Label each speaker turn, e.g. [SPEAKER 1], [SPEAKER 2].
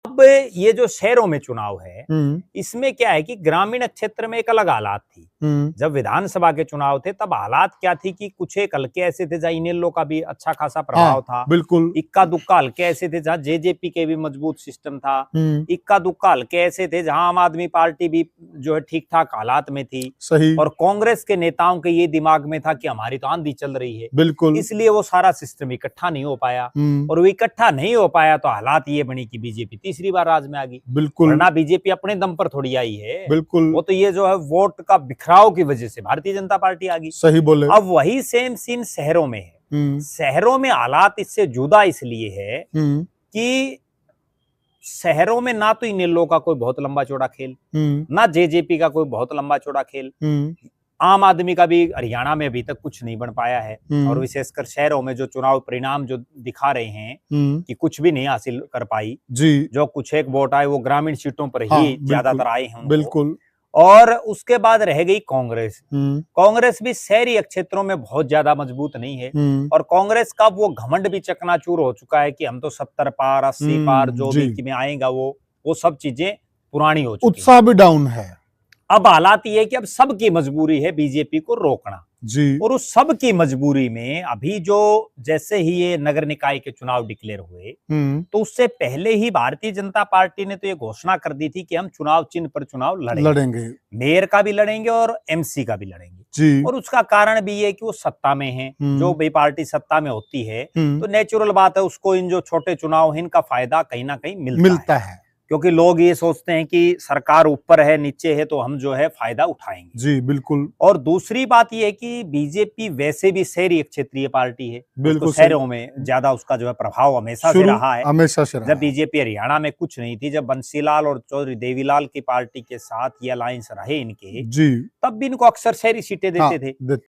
[SPEAKER 1] अब ये जो शहरों में चुनाव है, इसमें क्या है कि ग्रामीण क्षेत्र में एक अलग हालात थी। जब विधानसभा के चुनाव थे तब हालात क्या थी कि कुछ एक हल्के ऐसे थे जहाँ इनेलो का भी अच्छा खासा प्रभाव था,
[SPEAKER 2] बिल्कुल
[SPEAKER 1] इक्का दुक्का हल्के ऐसे थे जहाँ जेजेपी के भी मजबूत सिस्टम था, इक्का दुक्का हल्के ऐसे थे जहाँ आम आदमी पार्टी भी जो है ठीक ठाक हालात में थी।
[SPEAKER 2] सही।
[SPEAKER 1] और कांग्रेस के नेताओं के ये दिमाग में था कि हमारी तो आंधी चल रही है,
[SPEAKER 2] बिल्कुल,
[SPEAKER 1] इसलिए वो सारा सिस्टम इकट्ठा नहीं हो पाया। और वो इकट्ठा नहीं हो पाया तो हालात ये बनी कि बीजेपी तीसरी बार राज में आ गई।
[SPEAKER 2] बिल्कुल,
[SPEAKER 1] वरना बीजेपी अपने दम पर थोड़ी आई है,
[SPEAKER 2] बिल्कुल,
[SPEAKER 1] वो तो ये जो है वोट का बिखराव की वजह से भारतीय जनता पार्टी आ गई।
[SPEAKER 2] सही बोले।
[SPEAKER 1] अब वही सेम सीन शहरों में है। शहरों में हालात इससे जुदा इसलिए है कि शहरों में ना तो इनेलो का कोई बहुत लंबा चौड़ा खेल, ना जेजेपी का कोई बहुत लंबा चौड़ा खेल, आम आदमी का भी हरियाणा में अभी तक कुछ नहीं बन पाया है। और विशेषकर शहरों में जो चुनाव परिणाम जो दिखा रहे हैं कि कुछ भी नहीं हासिल कर पाई
[SPEAKER 2] जी,
[SPEAKER 1] जो कुछ एक वोट आए वो ग्रामीण सीटों पर ही ज्यादातर आए हैं उनको।
[SPEAKER 2] बिल्कुल।
[SPEAKER 1] और उसके बाद रह गई कांग्रेस। कांग्रेस भी शहरी क्षेत्रों में बहुत ज्यादा मजबूत नहीं है और कांग्रेस का वो घमंड भी चकनाचूर हो चुका है कि हम तो 70 पार 80 पार जो भी में आएगा वो सब चीजें पुरानी हो चुकी है।
[SPEAKER 2] उत्साह भी डाउन है।
[SPEAKER 1] अब हालात ये है कि अब सबकी मजबूरी है बीजेपी को रोकना
[SPEAKER 2] जी।
[SPEAKER 1] और उस सब की मजबूरी में अभी जो जैसे ही ये नगर निकाय के चुनाव डिक्लेयर हुए तो उससे पहले ही भारतीय जनता पार्टी ने तो ये घोषणा कर दी थी कि हम चुनाव चिन्ह पर चुनाव लड़ेंगे। मेयर का भी लड़ेंगे और एमसी का भी लड़ेंगे जी। और उसका कारण भी ये कि वो सत्ता में है। जो भी पार्टी सत्ता में होती है तो नेचुरल बात है उसको इन जो छोटे चुनाव है इनका फायदा कहीं ना कहीं मिलता है। क्योंकि लोग ये सोचते हैं कि सरकार ऊपर है नीचे है तो हम जो है फायदा उठाएंगे।
[SPEAKER 2] जी बिल्कुल।
[SPEAKER 1] और दूसरी बात ये है कि बीजेपी वैसे भी शहरी क्षेत्रीय पार्टी है, बिल्कुल शहरों में ज्यादा उसका जो है प्रभाव हमेशा से रहा है।
[SPEAKER 2] हमेशा से रहा।
[SPEAKER 1] जब बीजेपी हरियाणा में कुछ नहीं थी, जब बंसीलाल और चौधरी देवीलाल की पार्टी के साथ ये अलायंस रहे इनके जी, तब भी इनको अक्सर शहरी सीटें देते थे।